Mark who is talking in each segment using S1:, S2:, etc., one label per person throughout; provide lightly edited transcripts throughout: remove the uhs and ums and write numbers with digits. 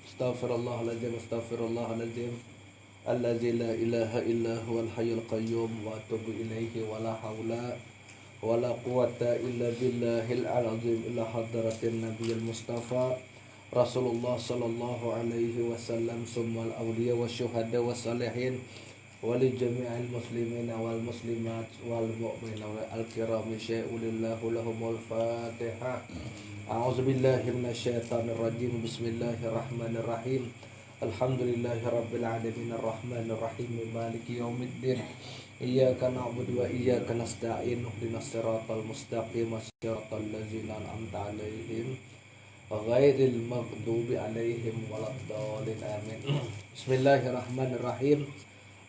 S1: Astaghfirullahaladzim, astaghfirullahaladzim. Allazi la ilaha illa huwal hayyul qayyum wa atubu ilaihi wa la hawla wa la quwata illa billahil azim illa hadratin nabiyil mustafa Rasulullah sallallahu alaihi wasallam summal awliya wa syuhada wa salihin wa li jami'il muslimina wal muslimat wal mu'mina wal kirami syai'ulillahu lahumul fatihah. A'udzubillahi minasyaitonir rajim. Bismillahirrahmanirrahim. Alhamdulillahirabbil alamin arrahmanir rahim maliki yaumiddin. Iyyaka na'budu wa iyyaka nasta'in ihdinas siratal mustaqim siratal ladzina an'amta 'alaihim ghairil maghdubi 'alaihim waladdallin amin. Bismillahirrahmanirrahim.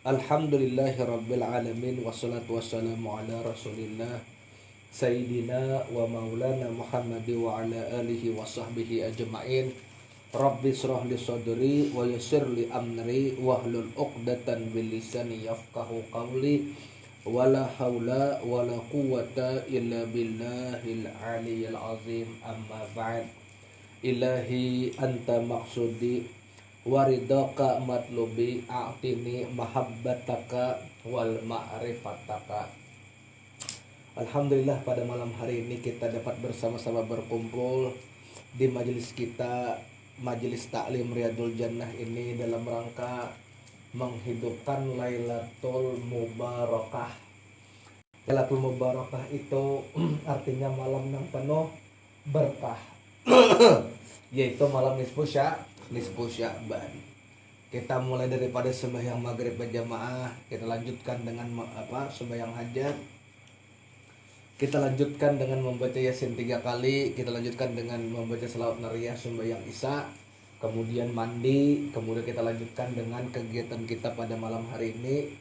S1: Alhamdulillahirabbil alamin wassalatu wassalamu ala rasulillah Sayyidina wa maulana Muhammadi wa ala alihi wa sahbihi ajma'in. Rabbi shrah li sadri wa yassir li amri wahlul 'uqdatan bil lisani yafqahu qawli wala haula wala quwwata illa billahil aliyyil azim. Amma ba'd. Ilahi anta maqsudi waridaka matlubi a'tini mahabbataka wal ma'rifataka. Alhamdulillah, pada malam hari ini kita dapat bersama-sama berkumpul di majelis kita, majelis taklim Riyadul Jannah ini dalam rangka menghidupkan Lailatul Mubarakah. Lailatul Mubarakah itu artinya malam yang penuh berkah, yaitu malam nisfu Sya'ban. Kita mulai daripada sembahyang maghrib berjamaah, kita lanjutkan dengan sembahyang hajat. Kita lanjutkan dengan membaca Yasin 3 kali. Kita lanjutkan dengan membaca selawat nariyah sembahyang Isya. Kemudian mandi. Kemudian kita lanjutkan dengan kegiatan kita pada malam hari ini.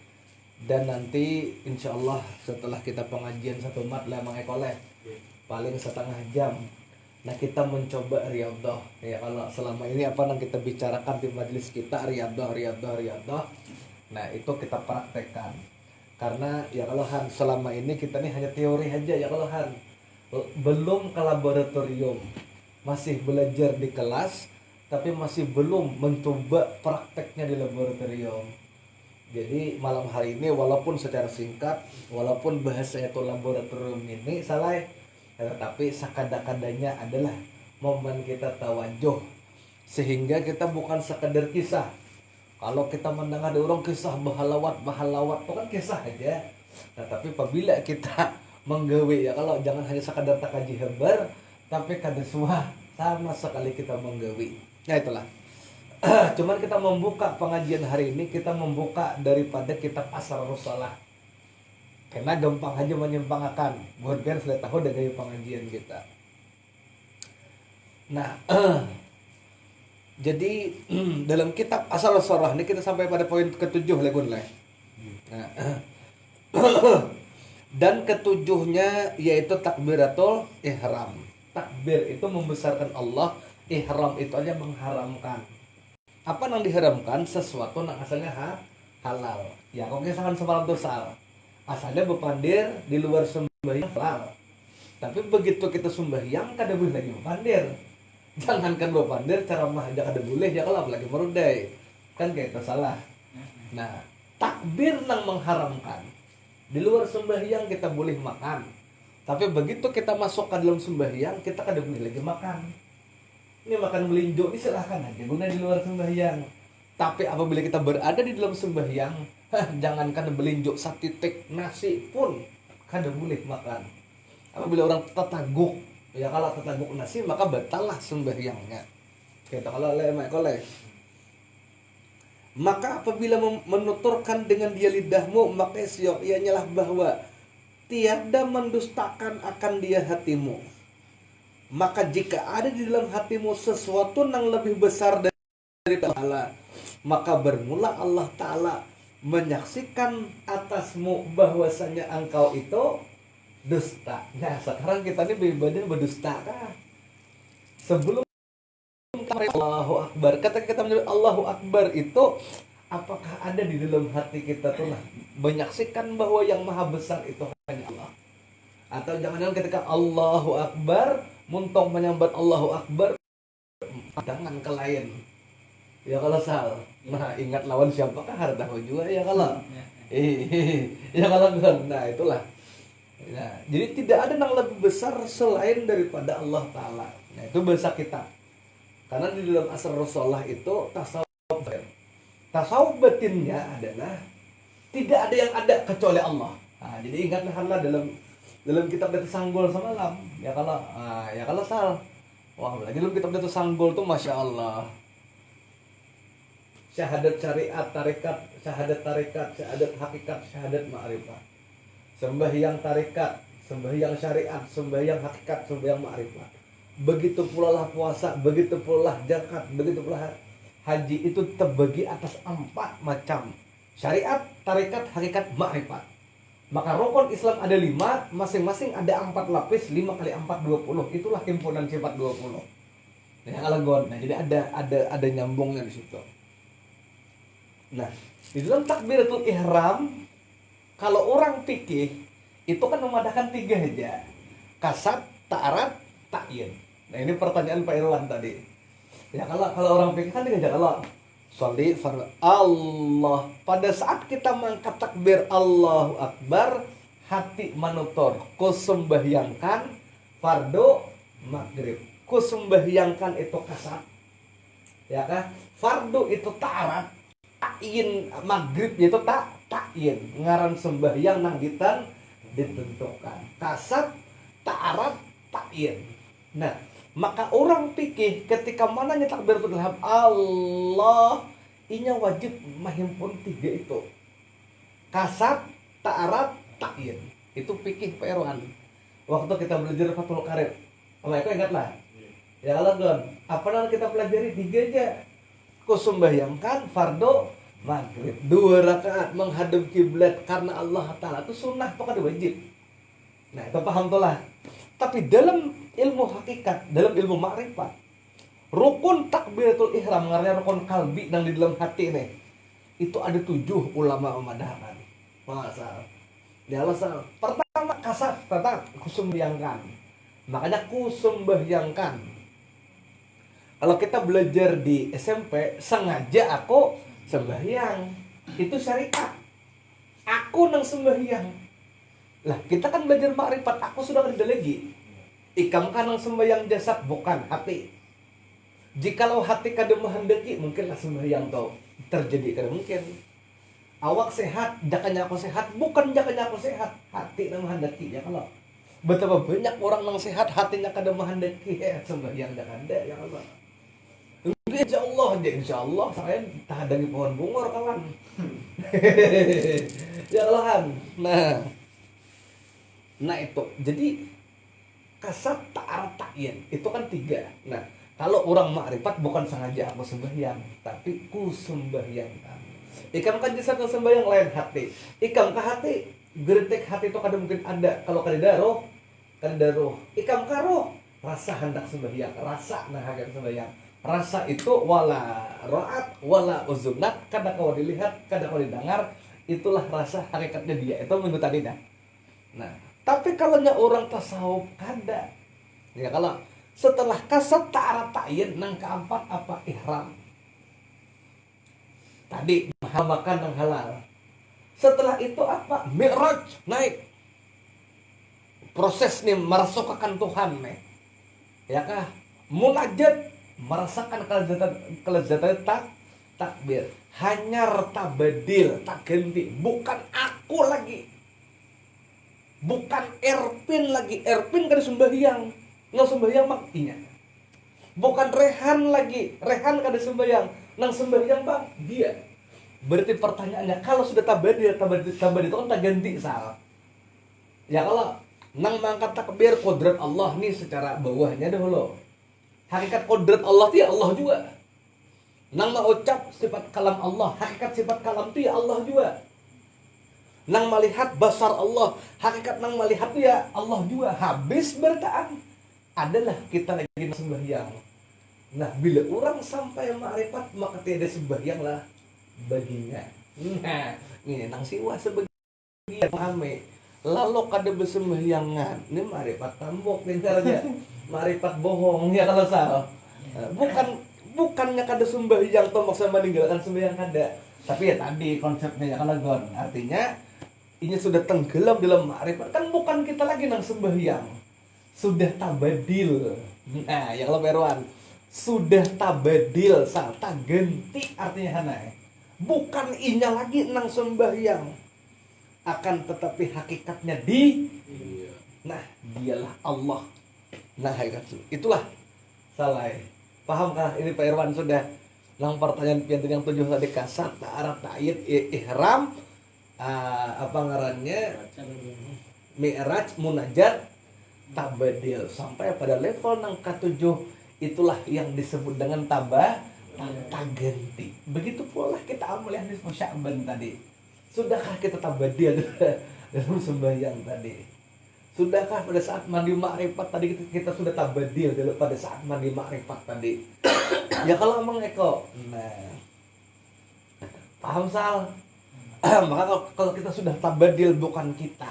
S1: Dan nanti insya Allah setelah kita pengajian satu mat lemang ekoleh paling setengah jam. Nah, kita mencoba riyadhah. Ya, kalau selama ini apa yang kita bicarakan di majelis kita riyadhah. Nah, itu kita praktekkan. Karena ya Allahan, selama ini kita nih hanya teori aja ya Allahan, belum ke laboratorium, masih belajar di kelas tapi masih belum mencoba prakteknya di laboratorium. Jadi malam hari ini walaupun secara singkat, walaupun bahasanya itu laboratorium ini salah, tetapi sakada-kadanya adalah momen kita tawajuh, sehingga kita bukan sekadar kisah. Kalau kita mendengar ada orang kisah bahalawat itu kan kisah aja. Nah, tapi apabila kita menggawe ya, kalau jangan hanya sekadar takaji hebar, tapi kada suah sama sekali kita menggawe. Nah, itulah. Cuman kita membuka pengajian hari ini, kita membuka daripada kitab Asrar Shalah. Karena gampang aja menyimpangkan. Buat biar sudah tahu dari pengajian kita. Nah, jadi dalam kitab Asrar Shalah ini kita sampai pada poin ke-7 legun lah. Nah, dan ketujuhnya yaitu takbiratul ihram. Takbir itu membesarkan Allah, ihram itu aja mengharamkan. Apa yang diharamkan? Sesuatu yang asalnya halal. Ya, kalau misalkan semalam dosa, asalnya berpandir di luar sembahyang halal. Tapi begitu kita sembahyang kada boleh lagi berpandir. Jangankan bawa pandir, cara mah aja kada boleh, ya kalau apalagi merudai. Kan kayak itu salah. Nah, takbir nang mengharamkan. Di luar sembahyang kita boleh makan. Tapi begitu kita masuk ke dalam sembahyang, kita kada boleh lagi makan. Ini makan melinjo, ini silahkan aja guna di luar sembahyang. Tapi apabila kita berada di dalam sembahyang, jangankan melinjo satitik nasi pun kada boleh makan. Apabila orang tetaguk, ya kalau tetaguk nasi maka batallah sembahyangnya. Kita kalau koleh. Maka apabila menuturkan dengan dia lidahmu, maka siok ia nyalah bahwa tiada mendustakan akan dia hatimu. Maka jika ada di dalam hatimu sesuatu yang lebih besar dari Allah, maka bermula Allah Ta'ala menyaksikan atasmu bahwasanya engkau itu dusta. Nah, sekarang kita ini beribadah berdusta kah? Sebelum Allahu Akbar, ketika kita menyebut Allahu Akbar itu, apakah ada di dalam hati kita tuh menyaksikan bahwa yang maha besar itu hanya Allah? Atau jangan-jangan ketika Allahu Akbar, muntong menyambat Allahu Akbar, jangan ke lain. Ya kalau sal. Nah, ingat lawan siapakah hartamu juga ya kalau. Ya kalau nah itulah. Nah, jadi tidak ada yang lebih besar selain daripada Allah Ta'ala. Nah, itu bahasa kita. Karena di dalam asar Rasulullah itu tasawuf. Tasawuf batinnya adalah tidak ada yang ada kecuali Allah. Nah, jadi ingatlah karena dalam kitab Datu Sanggol semalam. Ya kalau sal. Wah, lagi dalam kitab Datu Sanggol tuh Masya Allah. Syahadat syariat, syahadat tarikat, syahadat hakikat, syahadat ma'rifat. Sembahyang tarikat, sembahyang syariat, sembahyang hakikat, sembahyang ma'rifat. Begitu pula lah puasa, begitu pula lah zakat, begitu pula haji itu terbagi atas 4 macam. Syariat, tarikat, hakikat, ma'rifat. Maka rukun Islam ada 5, masing-masing ada 4 lapis, 5 kali 4 20. Itulah himpunan sifat 20. Nah, alagon. Nah, jadi ada nyambungnya di situ. Nah, di dalam takbiratul ihram kalau orang fikih itu kan memadahkan 3 aja. Kasat, ta'arat, ta'yin. Nah, ini pertanyaan Pak Irwan tadi. Ya kalau orang fikih kan 3 aja. Kalau sholli fardu Allah, pada saat kita mengangkat takbir Allahu Akbar, hati manutor kusembahyangkan fardu maghrib, kusembahyangkan itu kasat, ya kan? Fardu itu ta'arat, ta'yin maghrib itu ta'yin, ngaran sembahyang nang ditentukan. Kasat, ta'arat, ta'yin. Nah, maka orang pikir ketika mananya takbiratul ihram Allah, inya wajib mahimpun 3 itu. Kasat, ta'arat, ta'yin. Itu pikir Pak Irwan. Waktu kita belajar Fathul Qarib. Itu ingatlah. Ya Allah Don, apa yang kita pelajari 3 aja. Kusembahyangkan fardu maghrib 2 rakaat menghadap kiblat karena Allah Ta'ala itu sunnah, itu kan wajib. Nah, itu paham tuh lah. Tapi dalam ilmu hakikat, dalam ilmu ma'rifat, rukun takbiratul ihram, ngaranya rukun kalbi yang di dalam hati nih, itu ada 7 ulama memadahkan. Masa ya Allah, pertama kasat, pertama kusembahyangkan. Makanya kusembahyangkan. Kalau kita belajar di SMP, sengaja aku sembahyang, itu syariat. Aku nang sembahyang. Lah, kita kan belajar makrifat, aku sudah ada lagi. Ikam kanang sembahyang jasad, bukan hati. Jikalau hati kada menghendaki, mungkinlah sembahyang kau terjadi, kada mungkin. Awak sehat, jakanya aku sehat, bukan jakanya aku sehat, hati nang menghendaki. Ya kalau betapa banyak orang nang sehat, hatinya kada menghendaki, sembahyang jakanda, ya Allah. Insya Allah saya tahadangi pohon bungor kawan. Ya Allah. Nah itu, jadi kasat, ta'arat, ta'yin itu kan 3. Nah, kalau orang makrifat bukan sengaja aku sembahyang, tapi ku sembahyangkan. Ikam kan jasa sembahyang lain hati. Ikam ke hati, gertek hati itu kadang mungkin ada. Kalau kada roh, ikam karo rasa hendak sembahyang, rasa nah hendak sembahyang. Rasa itu wala ra'at wala uzunat, kada kau dilihat, kada kau didengar, itulah rasa hakikatnya dia. Itu minggu tadi dah. Nah, tapi kalau orang tasawuf kada. Ya kalau setelah kasat, ta'arat, ta'yin nang keempat apa? Ihram. Tadi makan nang halal. Setelah itu apa? Mi'raj, naik. Proses nih merasukakan Tuhan nih. Ya kah? Munajat, merasakan kelezatan takbir. Hanyar tabadil, tak ganti. Bukan aku lagi. Bukan Erpin lagi. Erpin kada sembahyang. Nang sembahyang maktinya. Bukan Rehan lagi. Rehan kada sembahyang. Nang sembahyang bang dia. Berarti pertanyaannya, kalau sudah tabadil itu kan tak ganti salah. Ya kalau nang mangkat takbir kodrat Allah nih secara bawahnya dahulu. Hakikat kodrat Allah itu ya Allah juga. Nang mengucap sifat kalam Allah, hakikat sifat kalam itu ya Allah juga. Nang melihat basar Allah, hakikat nang melihat itu ya Allah juga. Habis bertaan, adalah kita lagi sembahyang. Nah, bila orang sampai makrifat, maka tiada sembahyang lah baginya. Nah, ini nang siwa sebagian ame. Lalu kada bersembahyangan, ini makrifat tambok nih caranya. Makrifat bohong ya kalau salah. bukannya kada sembahyang atau maksa meninggalkan sembahyang kada, tapi ya tadi konsepnya ya kalagon, artinya ini sudah tenggelam dalam ma'rifat, kan bukan kita lagi nang sembahyang, sudah tabadil. Nah ya kalau Perwan sudah tabadil, salta genti artinya hanai, bukan inya lagi nang sembahyang, akan tetapi hakikatnya di nah dialah Allah. Nah itulah salah. Pahamkah ini Pak Irwan sudah nang pertanyaan yang 7 tadi kasat ta'araf ta'yid ihram apa ngarannya mi'raj munajat tabadil sampai pada level nang ke-7, itulah yang disebut dengan taganti. Begitu pula kita amal yang nisfu Sya'ban tadi. Sudahkah kita tabadil dalam sembahyang tadi? Sudahkah pada saat mandi ma'rifat tadi kita sudah tabadil pada saat mandi ma'rifat tadi? Ya kalau emang Eko, nah paham Sal? Maka kalau kita sudah tabadil bukan kita,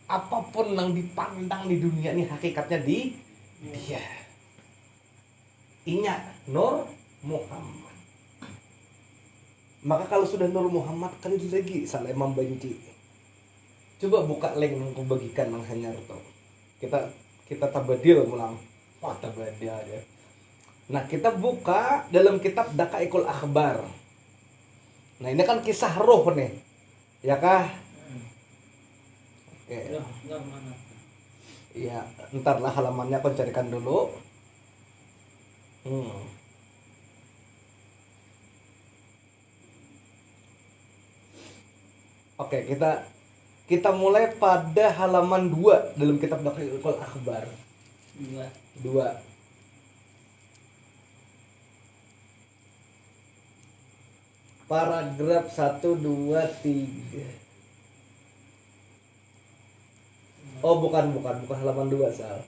S1: apapun yang dipandang di dunia ini hakikatnya di dia. Inya Nur Muhammad. Maka kalau sudah Nur Muhammad kan lagi salah membenci. Coba buka link yang aku bagikan nang hanya itu. Kita tabadil ulang. Wah, tabadil aja. Nah, kita buka dalam kitab Daqaiqul Akhbar. Nah, ini kan kisah roh nih. Ya kah? Oke. Iya, entarlah halamannya aku carikan dulu. Oke, kita mulai pada halaman 2 dalam kitab Daqaiqul Akhbar. 2. Paragraf 1, 2, 3. Oh, bukan halaman 2, Sal.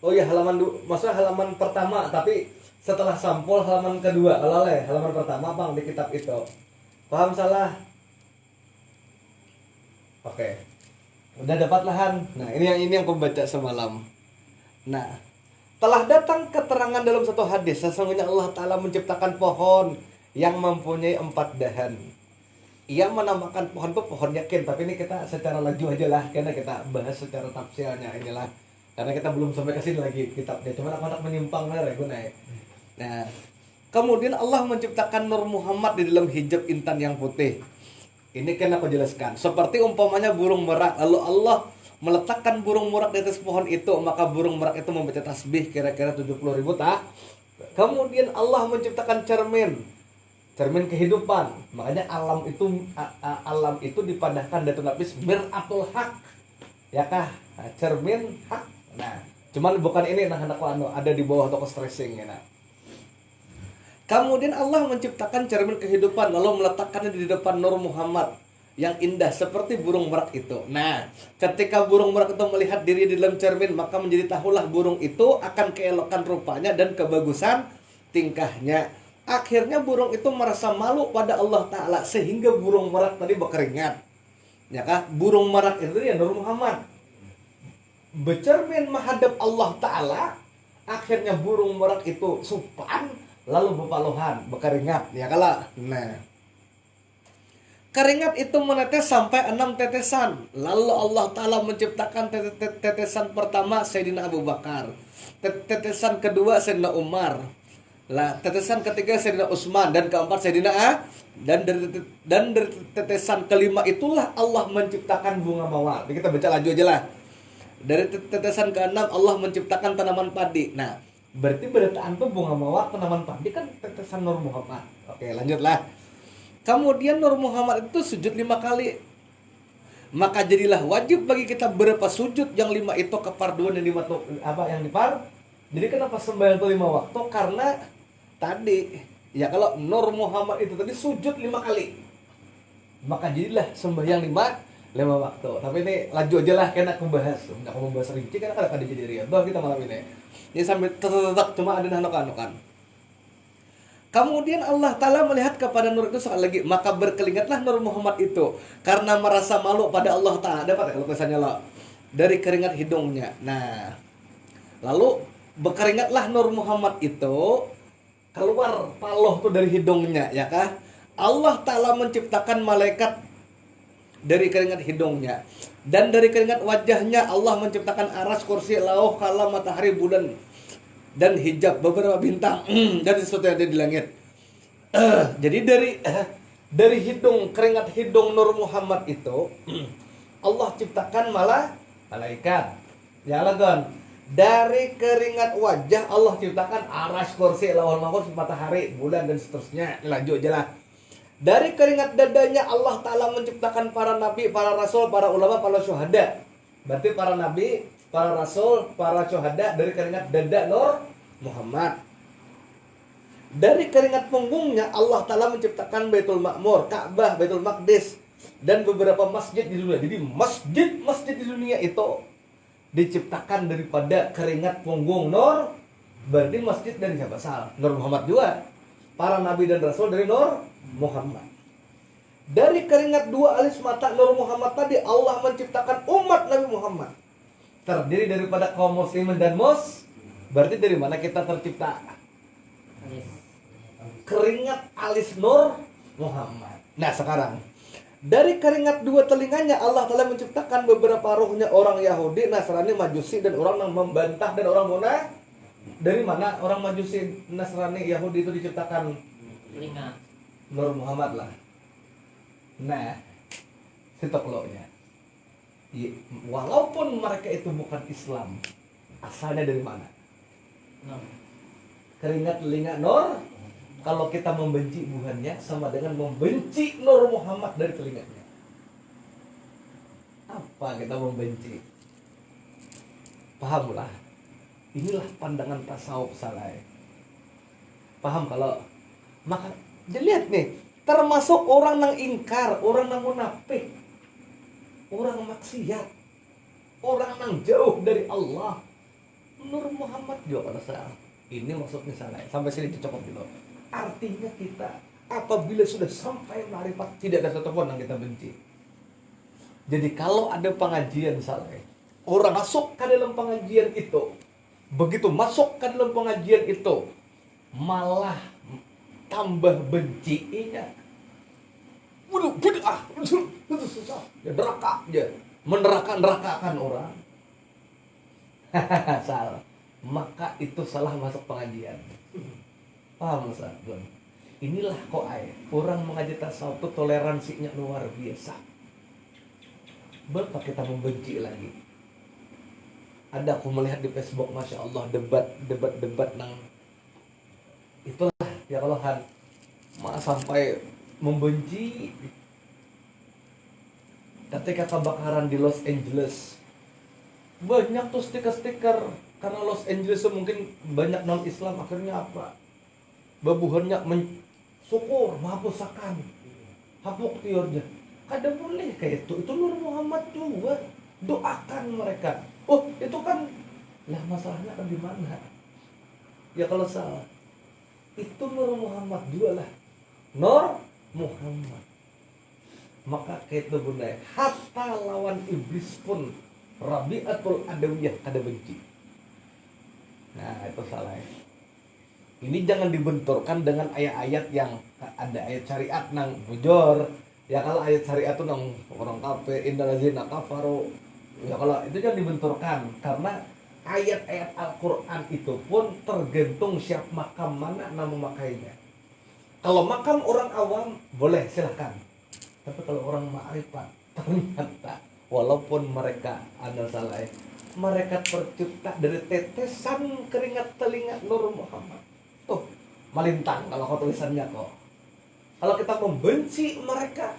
S1: Oh ya, halaman 2, maksudnya halaman pertama, tapi setelah sampul halaman kedua. Alaleh, halaman pertama Bang di kitab itu. Paham salah? Oke. Udah dapat lahan. Nah, ini yang aku baca semalam. Nah, telah datang keterangan dalam satu hadis, sesungguhnya Allah Ta'ala menciptakan pohon yang mempunyai 4 dahan. Ia menamakan pohon itu pohon yakin, tapi ini kita secara laju aja lah, karena kita bahas secara tafsirnya inilah. Karena kita belum sampai ke sini lagi kitabnya, cuma aku menyimpang naik. Nah, kemudian Allah menciptakan Nur Muhammad di dalam hijab intan yang putih. Ini kan aku jelaskan. Seperti umpamanya burung merak, lalu Allah meletakkan burung merak di atas pohon itu, maka burung merak itu membaca tasbih kira-kira 70.000 tak. Kemudian Allah menciptakan cermin kehidupan. Makanya alam itu dipadahkan dari lapis mir'atul haq. Ya kah? Cermin hak. Nah, cuman bukan ini aku ada di bawah toko stressing ya. Nah. Kemudian Allah menciptakan cermin kehidupan lalu meletakkannya di depan Nur Muhammad yang indah seperti burung merak itu. Nah, ketika burung merak itu melihat diri di dalam cermin, maka menjadi tahulah burung itu akan keelokan rupanya dan kebagusan tingkahnya. Akhirnya burung itu merasa malu pada Allah Ta'ala sehingga burung merak tadi berkeringat. Ya kah? Burung merak itu ya Nur Muhammad. Bercermin menghadap Allah Ta'ala, akhirnya burung merak itu supan lalu berpaluhan, berkeringat, ya kala. Nah, keringat itu menetes sampai 6 tetesan. Lalu Allah Ta'ala menciptakan tetesan pertama Sayyidina Abu Bakar, tetesan kedua Sayyidina Umar, lah tetesan ketiga Sayyidina Utsman, dan keempat Sayyidina A. Dan dari tetesan kelima itulah Allah menciptakan bunga mawar. Kita baca laju aja lah. Dari tetesan keenam Allah menciptakan tanaman padi. Nah, berarti berataan tuh bunga mawar, tanaman padi kan tetesan Nur Muhammad. Oke, lanjutlah. Kemudian Nur Muhammad itu sujud 5 kali. Maka jadilah wajib bagi kita berapa sujud yang 5 itu keparduan yang 5 tuh apa yang dipar. Jadi kenapa sembahyang itu 5 waktu? Karena tadi ya kalau Nur Muhammad itu tadi sujud 5 kali. Maka jadilah sembahyang 5 waktu. Tapi ini laju aja lah, karena aku bahas. Enggak mau bahas rinci karena kada jadi riyadhah kita malam ini. Ini sambil tetap cuma ada nanokan. Kemudian Allah Ta'ala melihat kepada Nur itu sekali lagi, maka berkeringatlah Nur Muhammad itu karena merasa malu pada Allah Ta'ala. Dapat ya kalau tulisannya lo dari keringat hidungnya. Nah, lalu Berkeringatlah Nur Muhammad itu, keluar paloh tuh dari hidungnya, ya kah? Allah Ta'ala menciptakan malaikat dari keringat hidungnya, dan dari keringat wajahnya Allah menciptakan aras, kursi, lauh, kalam, matahari, bulan, dan hijab, beberapa bintang dan sesuatu yang ada di langit. Jadi dari hidung, keringat hidung Nur Muhammad itu Allah ciptakan malah malaikat. Ya lagon. Dari keringat wajah Allah ciptakan aras, kursi, lauhul mahfuz, matahari, bulan, dan seterusnya. Lanjut aja lah. Dari keringat dadanya Allah Ta'ala menciptakan para nabi, para rasul, para ulama, para syuhada. Berarti para nabi, para rasul, para syuhada dari keringat dada Nur Muhammad. Dari keringat punggungnya Allah Ta'ala menciptakan Baitul Ma'mur, Ka'bah, Baitul Maqdis, dan beberapa masjid di dunia. Jadi masjid-masjid di dunia itu diciptakan daripada keringat punggung Nur. Berarti masjid dari siapa? Nur Muhammad juga. Para nabi dan rasul dari Nur Muhammad. Dari keringat dua alis mata Nur Muhammad tadi Allah menciptakan umat Nabi Muhammad, terdiri daripada kaum muslimin dan berarti dari mana kita tercipta? Keringat alis Nur Muhammad. Nah sekarang dari keringat dua telinganya Allah telah menciptakan beberapa ruhnya orang Yahudi, Nasrani, Majusi, dan orang yang membantah dan orang munafik. Dari mana orang Majusi, Nasrani, Yahudi itu diciptakan?
S2: Telinga.
S1: Nur Muhammad lah. Nah, sitokloknya. Walaupun mereka itu bukan Islam, asalnya dari mana? Keringat telinga Nur. Kalau kita membenci buhannya sama dengan membenci Nur Muhammad dari telinganya. Apa kita membenci? Pahamlah. Inilah pandangan tasawuf saleh. Paham kalau maka dilihat nih, termasuk orang yang ingkar, orang yang munafik, orang maksiat, orang yang jauh dari Allah. Nur Muhammad juga rasa. Ini maksudnya salah. Sampai sini cukup dulu. Artinya kita apabila sudah sampai marifat tidak ada satupun yang kita benci. Jadi kalau ada pengajian misalnya, orang masuk ke dalam pengajian itu, begitu masuk ke dalam pengajian itu malah tambah bencinya. Waduh, bid'ah, itu susah. Ya neraka aja, nerakakan orang. Salah. Maka itu salah masuk pengajian. Paham Ustaz? Inilah kok orang mengaji tasawuf itu toleransinya luar biasa. Berapa kita membenci lagi? Ada aku melihat di Facebook, Masya Allah, debat nang itulah ya Allah, sampai membenci ketika kebakaran di Los Angeles. Banyak tuh stiker-stiker karena Los Angeles mungkin banyak non-Islam, akhirnya apa? Babuhannya syukur, mahapusakan, hapuk tiurnya. Kada boleh kayak itu Nur Muhammad juga. Doakan mereka. Oh itu kan, lah masalahnya kan di mana? Ya kalau salah, itu Nur Muhammad juga lah. Nur Muhammad. Maka kayak itu bunda, hatta lawan iblis pun Rabi'atul Adawiyah kada benci. Nah itu salah ya. Ini jangan dibenturkan dengan ayat-ayat yang ada ayat syariat nang bujur. Ya kalau ayat syariat itu nang orang kafir, innallazina kafaru. Ya kalau itu jangan dibenturkan, karena ayat-ayat Al-Qur'an itu pun tergantung siap makam mana yang memakainya. Kalau makam orang awam boleh silahkan. Tapi kalau orang ma'rifat ternyata walaupun mereka ada salah, mereka tercipta dari tetesan keringat telinga Nur Muhammad. Tuh, malintang kalau kau tulisannya kok. Kalau kita membenci mereka,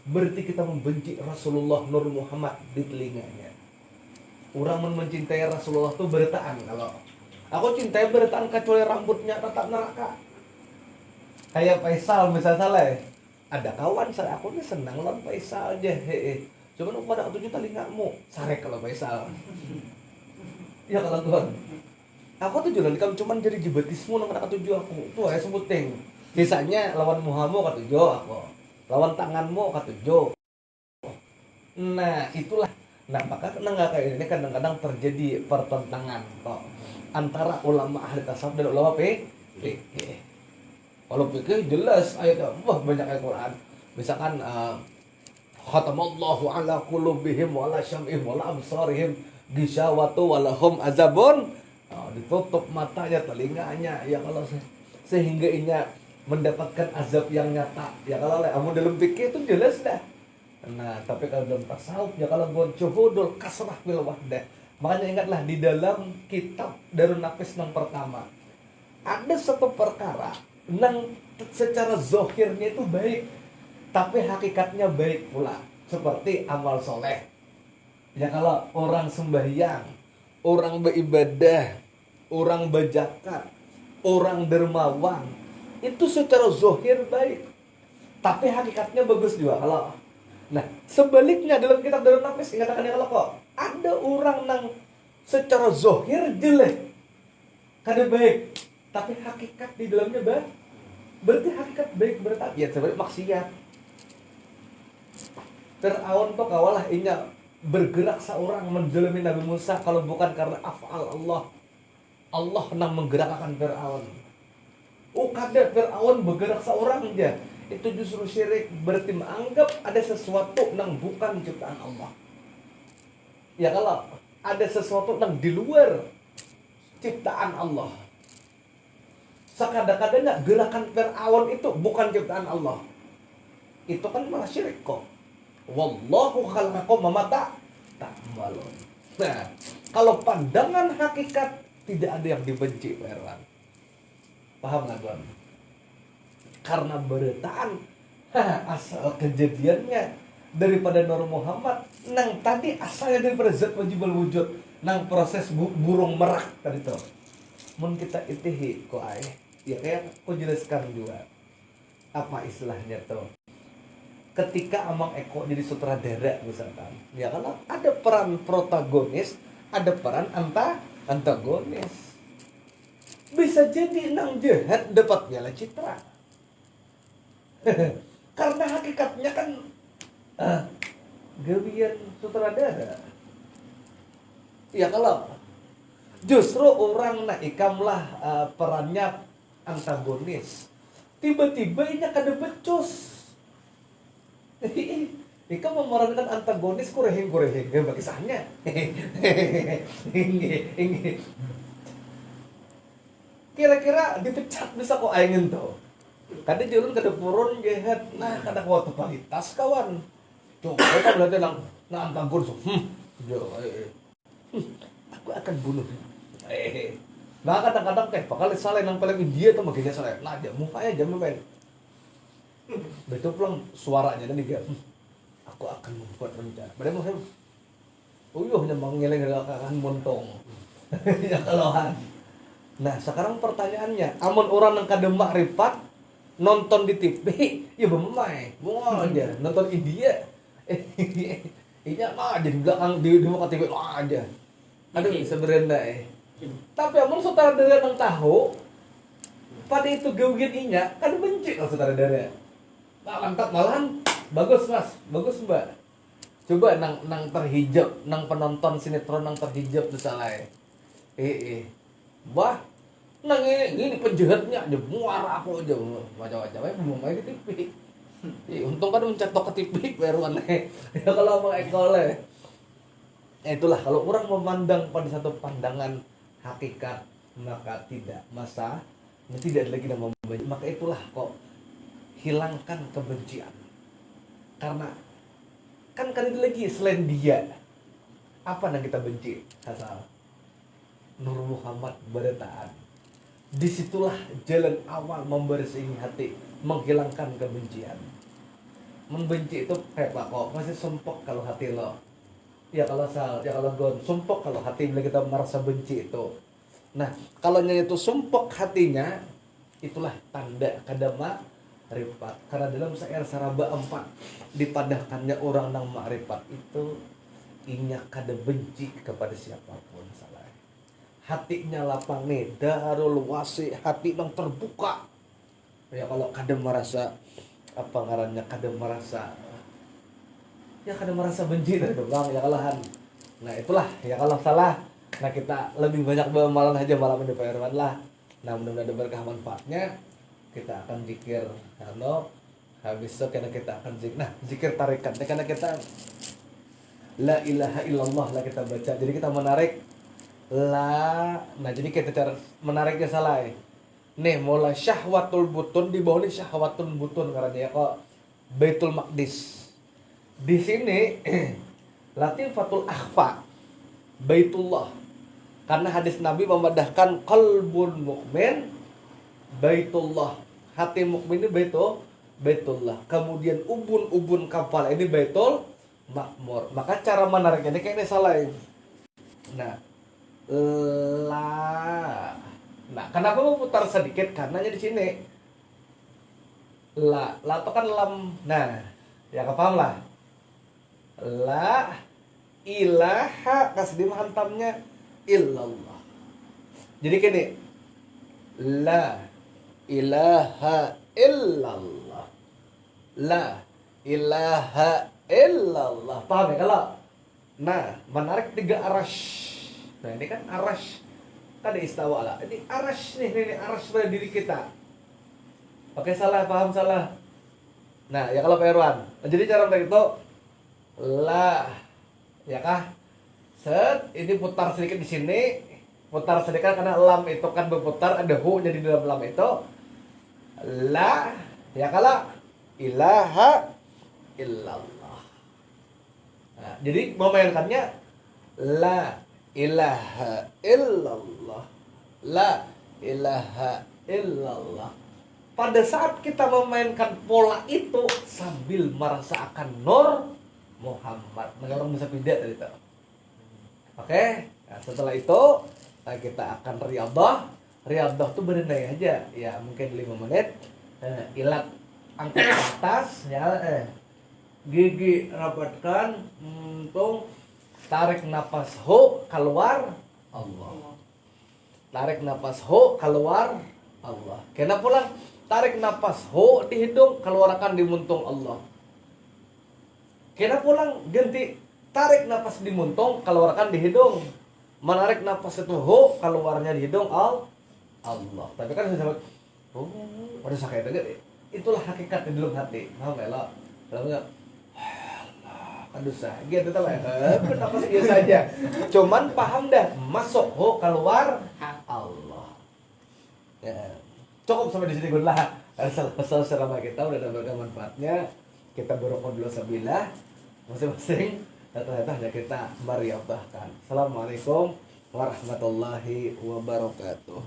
S1: berarti kita membenci Rasulullah Nur Muhammad di telinganya. Orang mencintai Rasulullah itu bertaan. Kalau aku cintai bertaan kecuali rambutnya tetap neraka. Kayak Faisal misalnya, ada kawan saya, aku nih senang lawan Faisal aja. Cuman aku pada tujuh telingamu, sarek kalau Faisal. Ya kalau Tuhan. Aku tuh jalan kamu cuman jadi jibatismu nang kata tujuh aku. Tuh saya sebutin. Sisanya lawan muhamu kata tujuh aku. Lawan tanganmu kata tujuh. Nah, itulah Nah maka nggak kayak ini kadang-kadang terjadi pertentangan kok antara ulama ahli tasawuf dan ulama fikih. Kalau fikih jelas ayatnya, wah banyak ayat Quran. Misalkan khatamallahu ala qulubihim wa ala syam'ihim wa ala absarihim gisawatu wa lahum azabun. Ditutup matanya, telinganya, ya kalau sehingga inya mendapatkan azab yang nyata. Ya kalau dalam fikih itu jelas dah. Nah, tapi kalau dalam tasawuf ya kalau buat juhudul kasrah bil wahdah. Makanya ingatlah di dalam kitab Darun Nafis yang pertama ada satu perkara yang secara zohirnya itu baik, tapi hakikatnya baik pula, seperti amal soleh. Ya kalau orang sembahyang, orang beribadah, orang berzakat, orang dermawan, itu secara zohir baik, tapi hakikatnya bagus juga. Kalau nah sebaliknya dalam kitab Darun Nafis dikatakan kalau kok ada orang yang secara zohir jelek, kada baik, tapi hakikat di dalamnya baik, berarti hakikat baik berarti ya sebenarnya maksiat. Fir'aun tuh kawalah inya bergerak seorang menjelmi Nabi Musa kalau bukan karena af'al Allah. Allah yang menggerakkan Fir'aun. Kada Fir'aun bergerak seorang aja, itu justru syirik, berarti menganggap ada sesuatu yang bukan ciptaan Allah. Ya kalau ada sesuatu yang di luar ciptaan Allah, sekadang-kadangnya gerakan Fir'aun itu bukan ciptaan Allah, itu kan malah syirik kok. Wallahu khalaqakum wa ma ta'malun. Nah, kalau pandangan hakikat tidak ada yang dibenci, Pak Erwan. Paham nggak tuan? Karena beretaan asal kejadiannya daripada Nur Muhammad nang tadi asalnya daripada zat wajibul wujud nang proses burung merak tadi tuh. Mun kita itihi kok ya kayak aku jelaskan juga apa istilahnya tuh. Ketika Amang Eko jadi sutradara misalkan, ya kalau ada peran protagonis, ada peran antagonis. Bisa jadi nang jahat dapat piala citra. Karena hakikatnya kan gawian sutradara. Ya kalau justru orang ikamlah perannya antagonis, tiba-tiba ini kada becus. Ika memerankan antagonis kurehing bagi kisahnya. Kira-kira dipecat bisa kok aingin tuh. Kada jalan kada purun jahat, nah kada kuat kualitas kawan. Coba kita berarti na antagonis. Aku akan bunuh. Nah kadang-kadang bakal salah nang paling dia tuh makanya salah. Nah dia mukanya jam main. Betul pulang suaranya dan dia aku akan membuat rencana. Padahal mau hanya mengeleng akan montong. Ya kelohan. Nah sekarang pertanyaannya, amun orang yang kada makrifat nonton di TV, ya bemai, mau aja nonton India. Iya mah aja di belakang di muka TV aja. Aduh sebenarnya Tapi amun sutradara yang tahu pada itu gawian inya kan benci kalau sutradara. Lengkap malahan bagus mas, bagus mbak. Coba nang terhijab, nang penonton sinetron nang terhijab tuh salah. Wah, nang ini penjahatnya aja muara aku aja macam-macam mau main di TV. Untung kan mencetok ke TV baru aneh. Ya kalau mau ekole. Itulah kalau orang memandang pada satu pandangan hakikat maka tidak tidak lagi nama membenci. Maka itulah kok hilangkan kebencian. Karena kan itu lagi selain dia apa yang kita benci asal Nur Muhammad beritaan. Disitulah jalan awal membersihi hati, menghilangkan kebencian. Membenci itu kayak kok masih sumpok kalau hati lo. Ya kalau gon sumpok kalau hati bila kita merasa benci itu. Nah kalau itu sumpok hatinya, itulah tanda kadama makrifat. Karena dalam syair Saraba 4 dipadahkannya orang nang makrifat itu inya kada benci kepada siapapun salah. Hatinya lapang nih, darul wasi, hati yang terbuka. Ya kalau kada merasa apa ngarannya kada merasa ya kadang merasa benci dari doang ya kalahan. Nah itulah ya kalau salah. Nah kita lebih banyak beramalan aja malam ini Pak Irwan lah. Nah mudah-mudahan ada berkah manfaatnya. Kita akan zikir karena habis itu karena kita akan zikir. Nah zikir tarikat karena kita la ilaha illallah lah kita baca. Jadi kita menarik la. Nah jadi kita cara menariknya salah ya. Nih mulai syahwatul butun, di bawah ini syahwatul butun karena ya kok Baitul Maqdis. Di sini latifatul akhfa Baitullah. Karena hadis Nabi memadahkan qalbun mukmin Baitullah. Hati mukmin ini Baitullah. Kemudian ubun-ubun kapal ini Baitul Makmur. Maka cara menariknya ini kayaknya salah. Nah, Nah, kenapa mau putar sedikit? Karena di sini la itu kan lam. Nah, ya kepaham lah. La ilaha kasih hantamnya illallah. Jadi gini, la ilaha illallah. La ilaha illallah. Paham ya kalau? Nah, menarik 3 arash. Nah, ini kan arash. Ada istawa lah. Ini arash nih arash pada diri kita. Oke, salah, paham salah. Nah, ya kalau Pak Irwan. Jadi cara untuk itu la, ya kah? Set, ini putar sedikit di sini. Putar sedikit karena lam itu kan berputar, ada hu jadi di dalam lam itu. La, ya kalau ilaha illallah. Nah, jadi memainkannya la ilaha illallah. La ilaha illallah. Pada saat kita memainkan pola itu sambil merasakan Nur Muhammad. Nah, orang bisa pindah tadi itu. Oke, nah, setelah itu kita akan riyadhah. Riyadhah tuh berenai aja, ya mungkin 5 menit. Ilat angkat ke atas, ya. Gigi rapatkan, untung. Tarik napas ho keluar Allah. Tarik napas ho keluar Allah. Kena pulang tarik napas ho di hidung, keluarkan di muntung Allah. Kena pulang ganti tarik napas di muntung, keluarkan di hidung. Menarik napas itu ho, keluarnya di hidung Allah. Tapi kan saya udah sakit aja. Itulah hakikat di dalam hati. Paham enggak lo? Paham enggak? Aduh gitu lah. Kenapa biasa aja. Cuman paham dah, masuk ho keluar Allah. Ya. Cukup sampai di sini dulu lah. Asal selama kita udah dapat manfaatnya. Kita berokok dulu sabillah masing-masing. Ternyata hanya kita meriabahkan. Assalamualaikum warahmatullahi wabarakatuh.